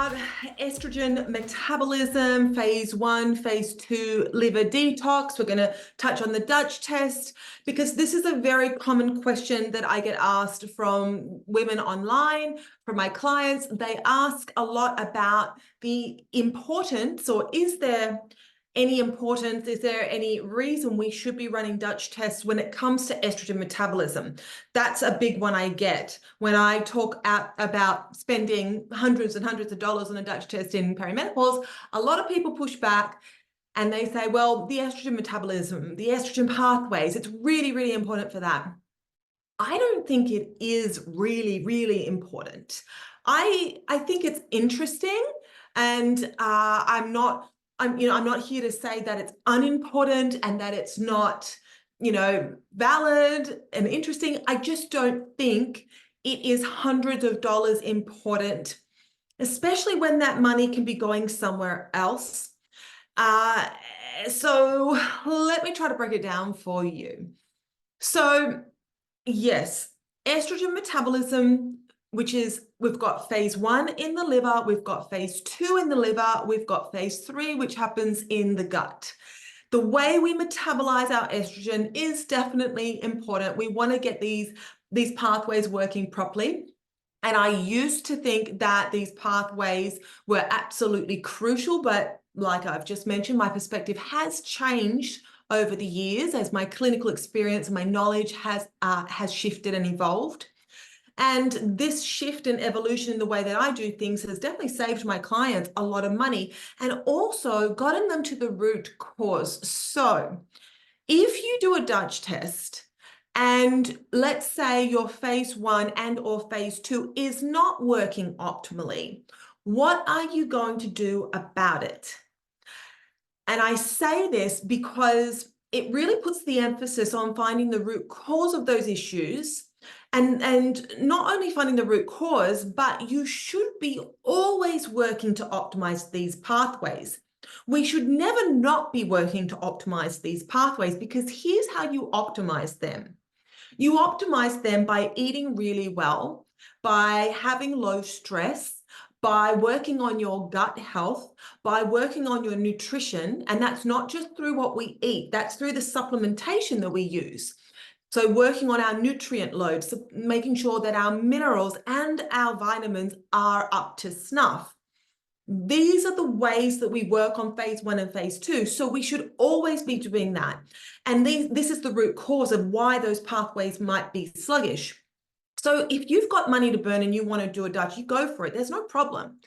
about estrogen metabolism, phase 1, phase 2 liver detox. We're going to touch on the Dutch test because this is a very common question that I get asked from women online, from my clients. They ask a lot about the importance, or is there any importance, is there any reason we should be running Dutch tests when it comes to estrogen metabolism? That's a big one I get when I talk about spending hundreds and hundreds of dollars on a Dutch test in perimenopause. A lot of people push back and they say, well, the estrogen metabolism, the estrogen pathways, it's really, really important for that. I don't think it is really, really important. I think it's interesting, and I'm not here to say that it's unimportant and that it's not, valid and interesting. I just don't think it is hundreds of dollars important, especially when that money can be going somewhere else. So let me try to break it down for you. So yes, estrogen metabolism, which is, we've got phase 1 in the liver, we've got phase 2 in the liver, we've got phase 3, which happens in the gut. The way we metabolize our estrogen is definitely important. We want to get these pathways working properly. And I used to think that these pathways were absolutely crucial, but like I've just mentioned, my perspective has changed over the years as my clinical experience and my knowledge has shifted and evolved. And this shift and evolution in the way that I do things has definitely saved my clients a lot of money and also gotten them to the root cause. So if you do a Dutch test and let's say your phase 1 and or phase 2 is not working optimally, what are you going to do about it? And I say this because it really puts the emphasis on finding the root cause of those issues. And not only finding the root cause, but you should be always working to optimize these pathways. We should never not be working to optimize these pathways, because here's how you optimize them. You optimize them by eating really well, by having low stress, by working on your gut health, by working on your nutrition. And that's not just through what we eat, that's through the supplementation that we use. So working on our nutrient load, so making sure that our minerals and our vitamins are up to snuff. These are the ways that we work on phase 1 and phase 2. So we should always be doing that. And this is the root cause of why those pathways might be sluggish. So if you've got money to burn and you want to do a Dutch, you go for it. There's no problem.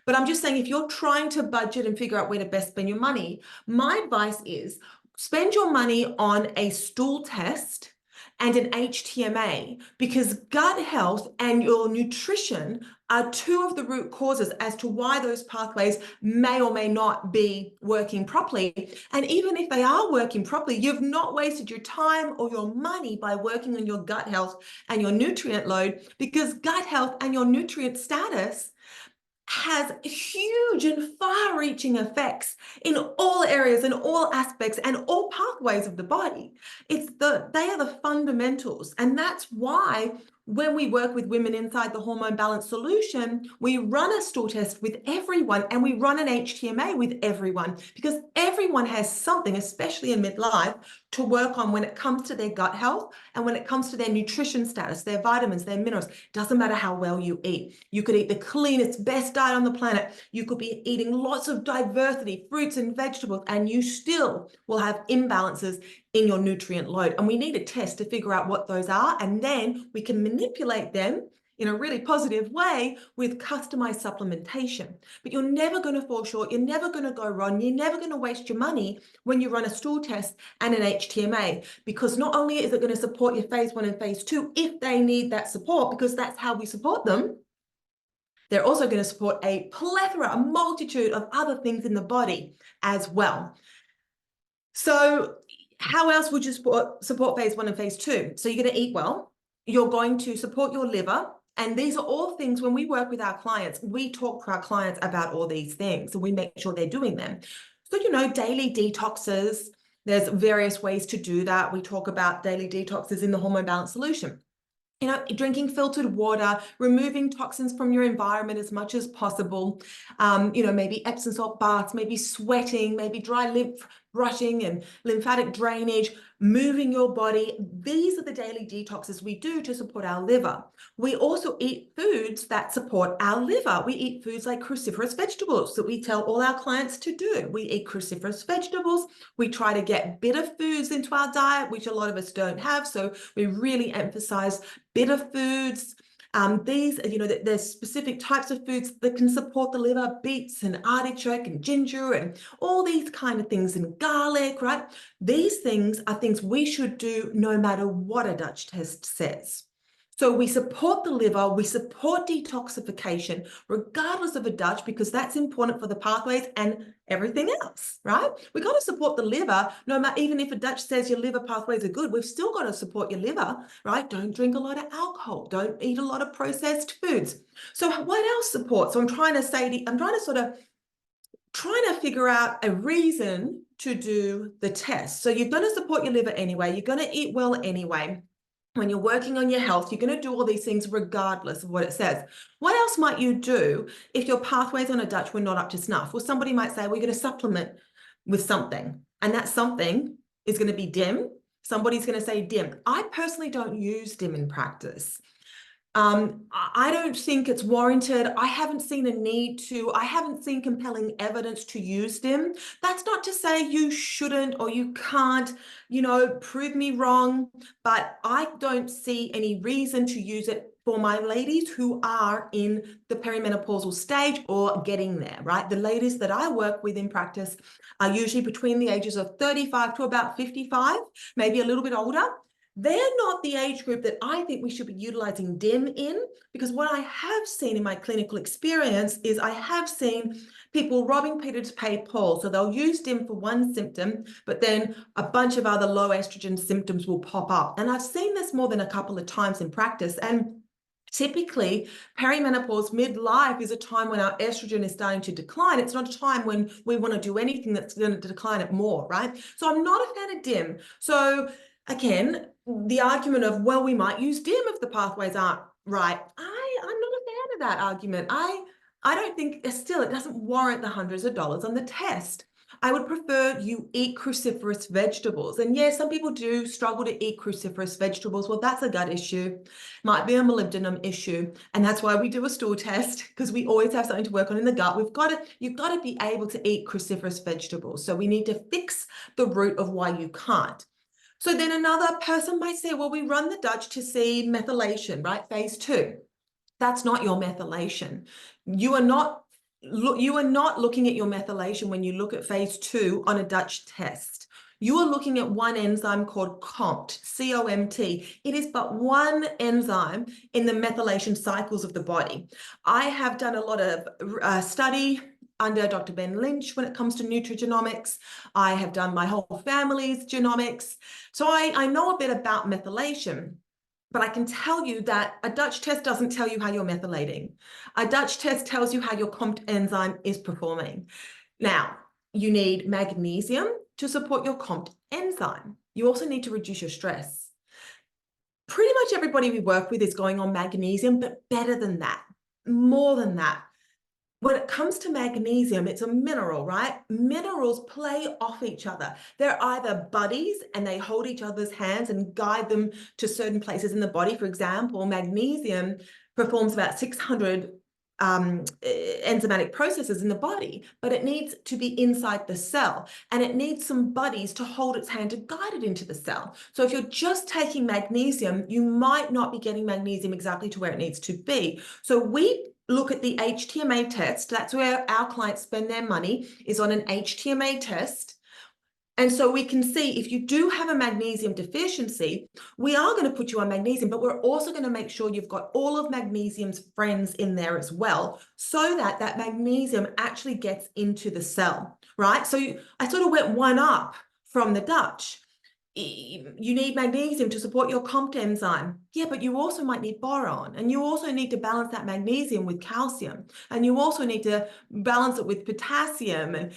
But I'm just saying, if you're trying to budget and figure out where to best spend your money, my advice is spend your money on a stool test and an HTMA, because gut health and your nutrition are two of the root causes as to why those pathways may or may not be working properly. And even if they are working properly, you've not wasted your time or your money by working on your gut health and your nutrient load, because gut health and your nutrient status has huge and far-reaching effects in all areas and all aspects and all pathways of the body. They are the fundamentals. And that's why when we work with women inside the Hormone Balance Solution, we run a stool test with everyone and we run an HTMA with everyone, because everyone has something, especially in midlife, to work on when it comes to their gut health and when it comes to their nutrition status, their vitamins, their minerals. Doesn't matter how well you eat. You could eat the cleanest, best diet on the planet. You could be eating lots of diversity, fruits and vegetables, and you still will have imbalances in your nutrient load. And we need a test to figure out what those are, and then we can manipulate them in a really positive way with customized supplementation. But you're never going to fall short. You're never going to go wrong. You're never going to waste your money when you run a stool test and an HTMA, because not only is it going to support your phase 1 and phase 2 if they need that support, because that's how we support them, they're also going to support a plethora, a multitude of other things in the body as well. So how else would you support phase 1 and phase 2? So you're going to eat well. You're going to support your liver. And these are all things, when we work with our clients, we talk to our clients about all these things and we make sure they're doing them. So, daily detoxes, there's various ways to do that. We talk about daily detoxes in the Hormone Balance Solution. drinking filtered water, removing toxins from your environment as much as possible, maybe Epsom salt baths, maybe sweating, maybe dry lymph brushing and lymphatic drainage, moving your body. These are the daily detoxes we do to support our liver. We also eat foods that support our liver. We eat foods like cruciferous vegetables that we tell all our clients to do. We eat cruciferous vegetables. We try to get bitter foods into our diet, which a lot of us don't have. So we really emphasize bitter foods. There's specific types of foods that can support the liver, beets and artichoke and ginger and all these kind of things, and garlic, right? These things are things we should do no matter what a Dutch test says. So we support the liver, we support detoxification, regardless of a Dutch, because that's important for the pathways and everything else, right? We've got to support the liver, no matter, even if a Dutch says your liver pathways are good, we've still got to support your liver, right? Don't drink a lot of alcohol, don't eat a lot of processed foods. So what else supports? So I'm trying to figure out a reason to do the test. So you're going to support your liver anyway, you're going to eat well anyway. When you're working on your health, you're going to do all these things regardless of what it says. What else might you do if your pathways on a Dutch were not up to snuff? Well, somebody might say, we're going to supplement with something, and that something is going to be DIM. Somebody's going to say DIM. I personally don't use DIM in practice. I don't think it's warranted. I haven't seen a need to. I haven't seen compelling evidence to use DIM. That's not to say you shouldn't or you can't, prove me wrong, but I don't see any reason to use it for my ladies who are in the perimenopausal stage or getting there, right? The ladies that I work with in practice are usually between the ages of 35 to about 55, maybe a little bit older. They're not the age group that I think we should be utilizing DIM in, because what I have seen in my clinical experience is I have seen people robbing Peter to pay Paul. So they'll use DIM for one symptom, but then a bunch of other low estrogen symptoms will pop up. And I've seen this more than a couple of times in practice. And typically, perimenopause, midlife, is a time when our estrogen is starting to decline. It's not a time when we want to do anything that's going to decline it more, right? So I'm not a fan of DIM. So again, the argument of, well, we might use DIM if the pathways aren't right. I'm not a fan of that argument. I don't think, still, it doesn't warrant the hundreds of dollars on the test. I would prefer you eat cruciferous vegetables. And yes, some people do struggle to eat cruciferous vegetables. Well, that's a gut issue, might be a molybdenum issue. And that's why we do a stool test, because we always have something to work on in the gut. You've got to be able to eat cruciferous vegetables. So we need to fix the root of why you can't. So then another person might say, well, we run the Dutch to see methylation, right? Phase 2. That's not your methylation. You are not looking at your methylation when you look at phase 2 on a Dutch test. You are looking at one enzyme called COMT, C-O-M-T. It is but one enzyme in the methylation cycles of the body. I have done a lot of study under Dr. Ben Lynch when it comes to nutrigenomics. I have done my whole family's genomics. So I know a bit about methylation, but I can tell you that a Dutch test doesn't tell you how you're methylating. A Dutch test tells you how your COMT enzyme is performing. Now, you need magnesium to support your COMT enzyme. You also need to reduce your stress. Pretty much everybody we work with is going on magnesium, but better than that, more than that. When it comes to magnesium, it's a mineral, right? Minerals play off each other. They're either buddies and they hold each other's hands and guide them to certain places in the body. For example, magnesium performs about 600 enzymatic processes in the body, but it needs to be inside the cell, and it needs some buddies to hold its hand to guide it into the cell. So if you're just taking magnesium, you might not be getting magnesium exactly to where it needs to be. So we look at the HTMA test. That's where our clients spend their money, is on an HTMA test. And so we can see if you do have a magnesium deficiency, we are going to put you on magnesium, but we're also going to make sure you've got all of magnesium's friends in there as well, so that that magnesium actually gets into the cell, right? So I sort of went one up from the Dutch. You need magnesium to support your COMT enzyme. Yeah, but you also might need boron, and you also need to balance that magnesium with calcium, and you also need to balance it with potassium, and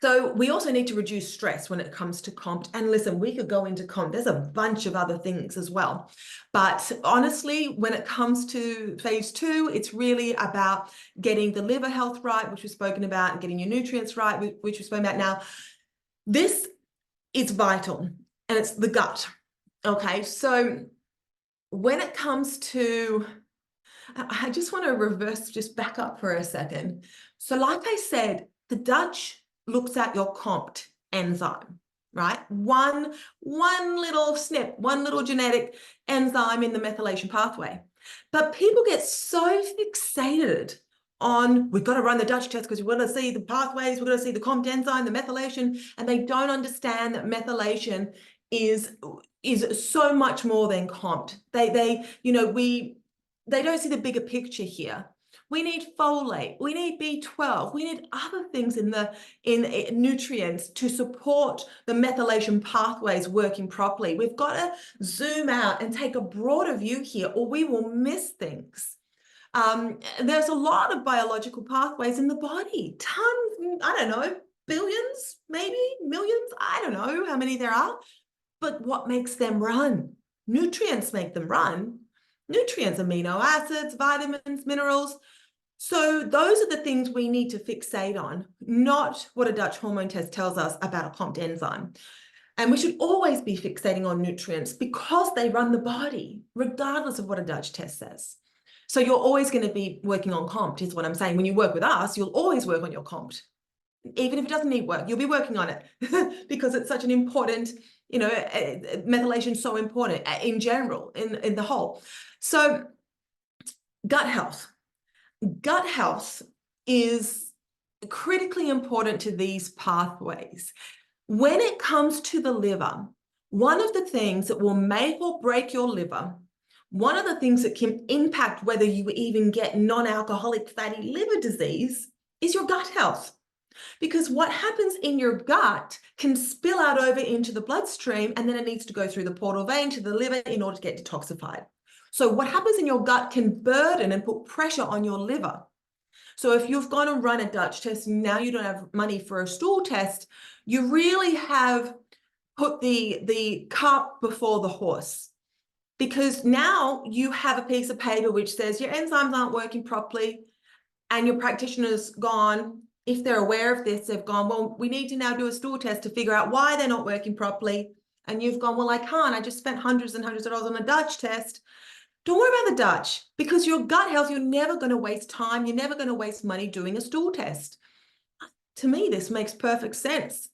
So we also need to reduce stress when it comes to COMT. And listen, we could go into COMT. There's a bunch of other things as well. But honestly, when it comes to phase 2, it's really about getting the liver health right, which we've spoken about, and getting your nutrients right, which we've spoken about now. This is vital, and it's the gut. Okay, so when it comes to, I just want to just back up for a second. So like I said, the Dutch looks at your COMT enzyme, right? One little SNP, one little genetic enzyme in the methylation pathway. But people get so fixated on, we've got to run the Dutch test because we've got to see the pathways, we've got to see the COMT enzyme, the methylation, and they don't understand that methylation is so much more than COMT. They don't see the bigger picture here. We need folate, we need B12, we need other things in nutrients to support the methylation pathways working properly. We've got to zoom out and take a broader view here, or we will miss things. There's a lot of biological pathways in the body, tons, I don't know, billions, maybe millions, I don't know how many there are. But what makes them run? Nutrients make them run. Nutrients, amino acids, vitamins, minerals. So those are the things we need to fixate on, not what a Dutch hormone test tells us about a COMT enzyme. And we should always be fixating on nutrients because they run the body, regardless of what a Dutch test says. So you're always going to be working on COMT, is what I'm saying. When you work with us, you'll always work on your COMT. Even if it doesn't need work, you'll be working on it because it's such an important, methylation is so important in general, in the whole. So gut health. Gut health is critically important to these pathways. When it comes to the liver, one of the things that will make or break your liver, one of the things that can impact whether you even get non-alcoholic fatty liver disease is your gut health. Because what happens in your gut can spill out over into the bloodstream, and then it needs to go through the portal vein to the liver in order to get detoxified. So what happens in your gut can burden and put pressure on your liver. So if you've gone and run a Dutch test and now you don't have money for a stool test, you really have put the cart before the horse. Because now you have a piece of paper which says your enzymes aren't working properly, and your practitioner's gone, if they're aware of this, they've gone, well, we need to now do a stool test to figure out why they're not working properly. And you've gone, well, I can't. I just spent hundreds and hundreds of dollars on a Dutch test. Don't worry about the Dutch, because your gut health, you're never going to waste time. You're never going to waste money doing a stool test. To me, this makes perfect sense.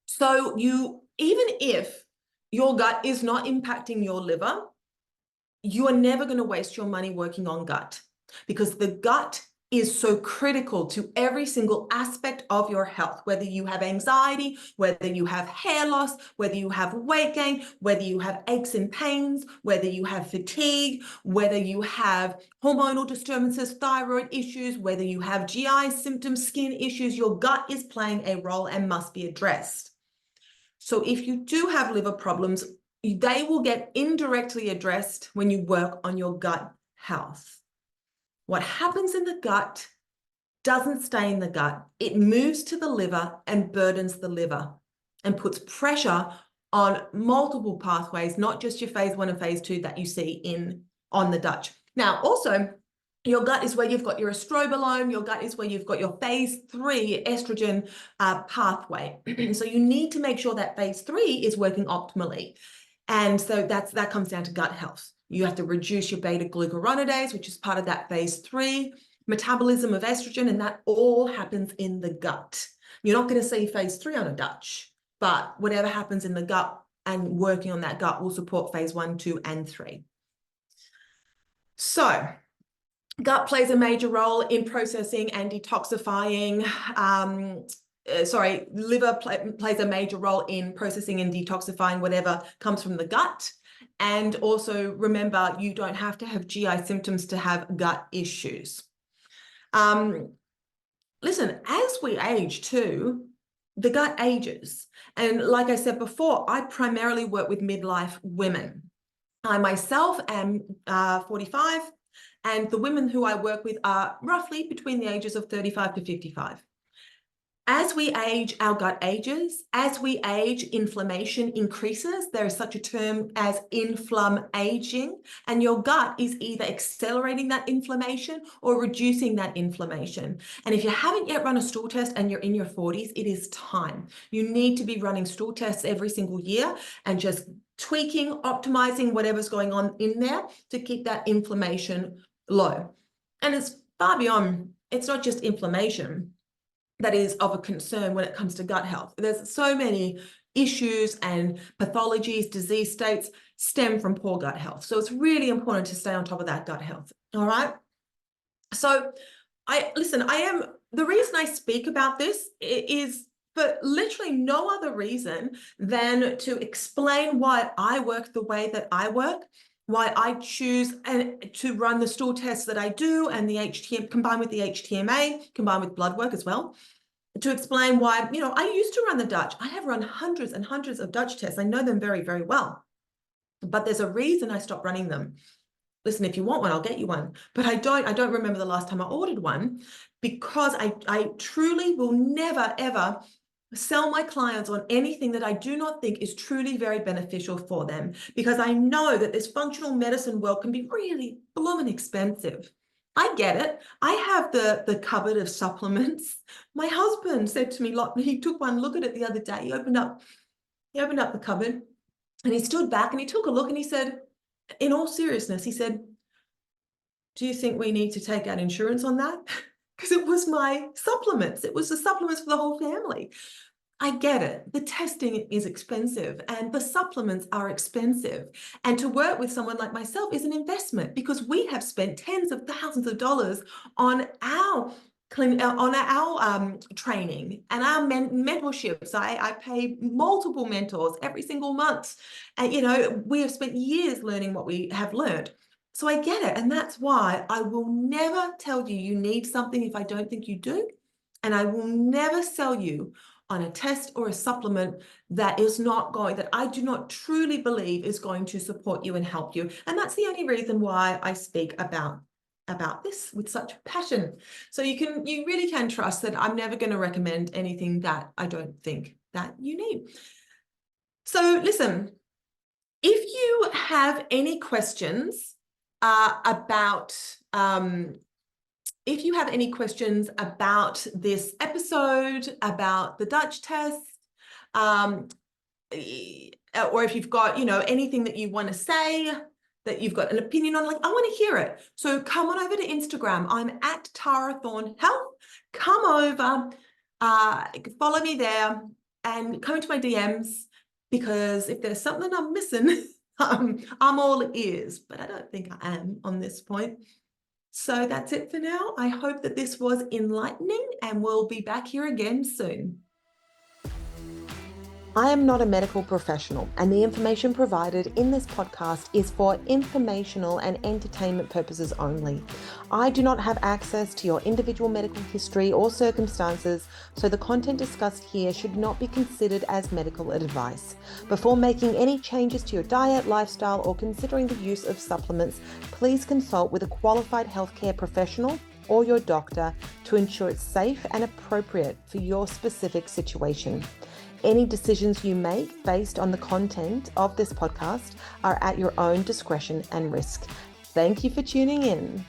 So even if your gut is not impacting your liver, you are never going to waste your money working on gut, because the gut is so critical to every single aspect of your health, whether you have anxiety, whether you have hair loss, whether you have weight gain, whether you have aches and pains, whether you have fatigue, whether you have hormonal disturbances, thyroid issues, whether you have GI symptoms, skin issues, your gut is playing a role and must be addressed. So if you do have liver problems, they will get indirectly addressed when you work on your gut health. What happens in the gut doesn't stay in the gut. It moves to the liver and burdens the liver and puts pressure on multiple pathways, not just your phase 1 and phase 2 that you see on the Dutch. Now, also, your gut is where you've got your estrobolome. Your gut is where you've got your phase 3 estrogen pathway. So you need to make sure that phase 3 is working optimally. And so that comes down to gut health. You have to reduce your beta-glucuronidase, which is part of that phase 3 metabolism of estrogen, and that all happens in the gut. You're not going to see phase 3 on a Dutch, but whatever happens in the gut and working on that gut will support phase 1, 2, and 3. So gut plays a major role in processing and detoxifying. Liver plays a major role in processing and detoxifying whatever comes from the gut. And also remember, you don't have to have GI symptoms to have gut issues. Listen, as we age too, the gut ages. And like I said before, I primarily work with midlife women. I myself am 45, and the women who I work with are roughly between the ages of 35 to 55. As we age, our gut ages. As we age, inflammation increases. There is such a term as inflammaging, and your gut is either accelerating that inflammation or reducing that inflammation. And if you haven't yet run a stool test and you're in your 40s, it is time. You need to be running stool tests every single year and just tweaking, optimizing whatever's going on in there to keep that inflammation low. And it's far beyond, it's not just inflammation that is of a concern when it comes to gut health. There's so many issues and pathologies, disease states stem from poor gut health. So it's really important to stay on top of that gut health. All right. So the reason I speak about this is for literally no other reason than to explain why I work the way that I work, why I choose to run the stool tests that I do, and the HTMA combined with the HTMA, combined with blood work as well, to explain why, I used to run the Dutch. I have run hundreds and hundreds of Dutch tests. I know them very, very well, but there's a reason I stopped running them. Listen, if you want one, I'll get you one, but I don't remember the last time I ordered one, because I truly will never, ever sell my clients on anything that I do not think is truly very beneficial for them, because I know that this functional medicine world can be really blooming expensive. I get it. I have the cupboard of supplements. My husband said to me, he took one look at it the other day. He opened up the cupboard and he stood back and he took a look and he said, in all seriousness, he said, do you think we need to take out insurance on that? Because it was my supplements. It was the supplements for the whole family. I get it. The testing is expensive and the supplements are expensive. And to work with someone like myself is an investment, because we have spent tens of thousands of dollars on our training and our mentorships. I pay multiple mentors every single month. And, we have spent years learning what we have learned. So I get it. And that's why I will never tell you need something if I don't think you do. And I will never sell you on a test or a supplement that I do not truly believe is going to support you and help you. And that's the only reason why I speak about this with such passion. So you really can trust that I'm never going to recommend anything that I don't think that you need. So listen, if you have any questions about this episode, about the Dutch test, or if you've got, anything that you want to say, that you've got an opinion on, I want to hear it. So come on over to Instagram. I'm at Tara Thorne Health. Come over, follow me there and come into my DMs, because if there's something I'm missing, I'm all ears, but I don't think I am on this point. So that's it for now. I hope that this was enlightening, and we'll be back here again soon. I am not a medical professional, and the information provided in this podcast is for informational and entertainment purposes only. I do not have access to your individual medical history or circumstances, so the content discussed here should not be considered as medical advice. Before making any changes to your diet, lifestyle, or considering the use of supplements, please consult with a qualified healthcare professional or your doctor to ensure it's safe and appropriate for your specific situation. Any decisions you make based on the content of this podcast are at your own discretion and risk. Thank you for tuning in.